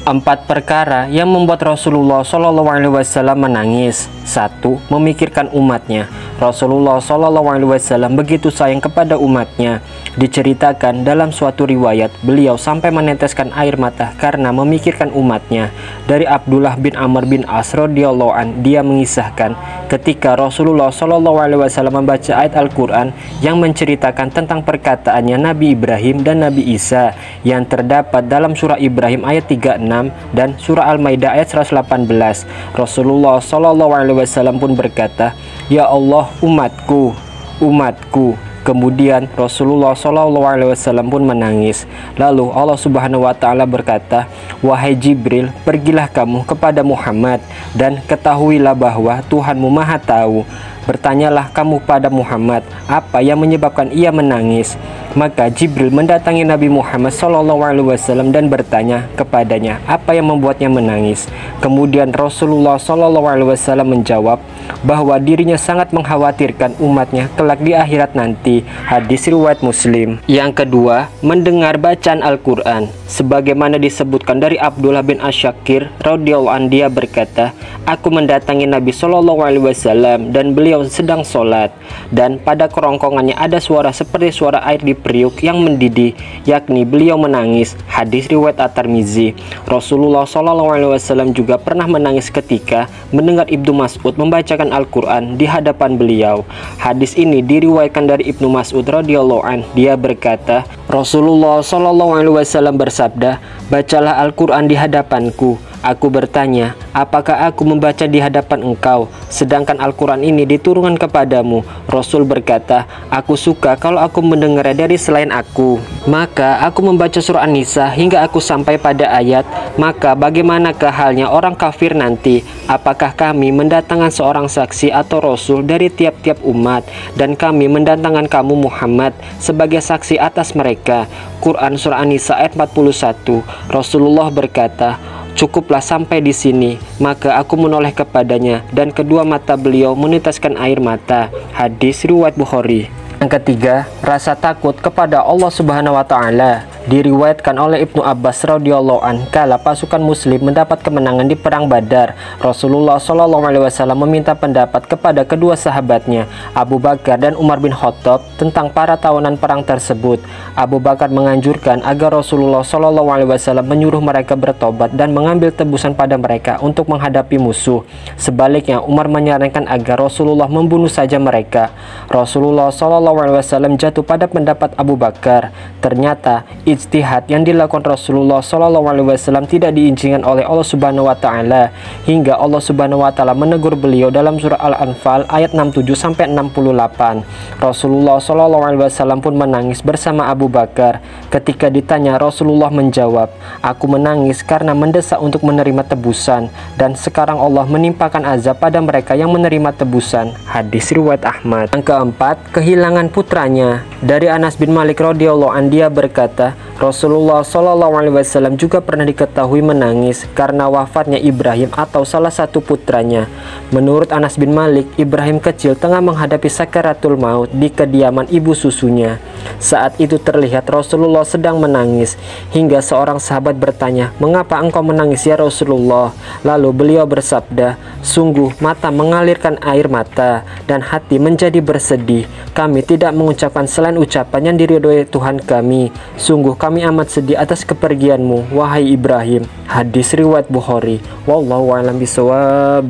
Empat perkara yang membuat Rasulullah SAW menangis. 1. Memikirkan umatnya. Rasulullah SAW begitu sayang kepada umatnya. Diceritakan dalam suatu riwayat, beliau sampai meneteskan air mata karena memikirkan umatnya. Dari Abdullah bin Amr bin As radhiyallahu an, dia mengisahkan ketika Rasulullah SAW membaca ayat Al-Quran yang menceritakan tentang perkataannya Nabi Ibrahim dan Nabi Isa yang terdapat dalam surah Ibrahim ayat 36 dan surah Al-Maidah ayat 118. Rasulullah SAW pun berkata, "Ya Allah, umatku, umatku." Kemudian Rasulullah SAW pun menangis. Lalu Allah Subhanahu wa Ta'ala berkata, "Wahai Jibril, pergilah kamu kepada Muhammad dan ketahuilah bahwa Tuhanmu Maha Tahu. Bertanyalah kamu pada Muhammad apa yang menyebabkan ia menangis." Maka Jibril mendatangi Nabi Muhammad SAW dan bertanya kepadanya apa yang membuatnya menangis. Kemudian Rasulullah SAW menjawab bahwa dirinya sangat mengkhawatirkan umatnya kelak di akhirat nanti. Hadis riwayat Muslim. Yang kedua, mendengar bacaan Al-Quran. Sebagaimana disebutkan dari Abdullah bin Asyakir radhiyallahu an, dia berkata, "Aku mendatangi Nabi SAW dan beliau sedang sholat, dan pada kerongkongannya ada suara seperti suara air di periuk yang mendidih, yakni beliau menangis." Hadis riwayat At-Tirmizi. Rasulullah SAW juga pernah menangis ketika mendengar Ibnu Mas'ud membacakan Al-Quran di hadapan beliau. Hadis ini diriwayatkan dari Ibnu Mas'ud radhiyallahu an. Dia berkata, Rasulullah SAW bersabda, "Bacalah Al-Quran di hadapanku." Aku bertanya, "Apakah aku membaca di hadapan engkau, sedangkan Al-Quran ini diturunkan kepadamu?" Rasul berkata, "Aku suka kalau aku mendengarnya dari selain aku." Maka aku membaca surah An-Nisa hingga aku sampai pada ayat, "Maka bagaimanakah halnya orang kafir nanti? Apakah kami mendatangkan seorang saksi atau Rasul dari tiap-tiap umat, dan kami mendatangkan kamu Muhammad sebagai saksi atas mereka?" Quran surah An-Nisa ayat 41. Rasulullah berkata, "Cukuplah sampai di sini." Maka aku menoleh kepadanya dan kedua mata beliau meneteskan air mata. Hadis riwayat Bukhari. Yang ketiga, rasa takut kepada Allah Subhanahu wa Ta'ala. Diriwayatkan oleh Ibnu Abbas radhiyallahu an, kala pasukan muslim mendapat kemenangan di perang Badar, Rasulullah SAW meminta pendapat kepada kedua sahabatnya, Abu Bakar dan Umar bin Khattab, tentang para tawanan perang tersebut. Abu Bakar menganjurkan agar Rasulullah SAW menyuruh mereka bertobat dan mengambil tebusan pada mereka untuk menghadapi musuh. Sebaliknya, Umar menyarankan agar Rasulullah membunuh saja mereka. Rasulullah SAW jatuh pada pendapat Abu Bakar. Ternyata ijtihad yang dilakukan Rasulullah SAW tidak diizinkan oleh Allah Subhanahu wa Ta'ala, hingga Allah Subhanahu wa Ta'ala menegur beliau dalam surah Al-Anfal ayat 67-68. Rasulullah SAW pun menangis bersama Abu Bakar. Ketika ditanya, Rasulullah menjawab, "Aku menangis karena mendesak untuk menerima tebusan, dan sekarang Allah menimpakan azab pada mereka yang menerima tebusan." Hadis riwayat Ahmad. Yang keempat, kehilangan putranya. Dari Anas bin Malik radhiyallahu an, dia berkata, Rasulullah SAW juga pernah diketahui menangis karena wafatnya Ibrahim atau salah satu putranya. Menurut Anas bin Malik, Ibrahim kecil tengah menghadapi sakaratul maut di kediaman ibu susunya. Saat itu terlihat Rasulullah sedang menangis, hingga seorang sahabat bertanya, "Mengapa engkau menangis ya Rasulullah?" Lalu beliau bersabda, "Sungguh mata mengalirkan air mata dan hati menjadi bersedih. Kami tidak mengucapkan selain ucapan yang diridhoi Tuhan kami. Sungguh kami amat sedih atas kepergianmu, wahai Ibrahim." Hadis riwayat Bukhari. Wallahu a'lam bishawab.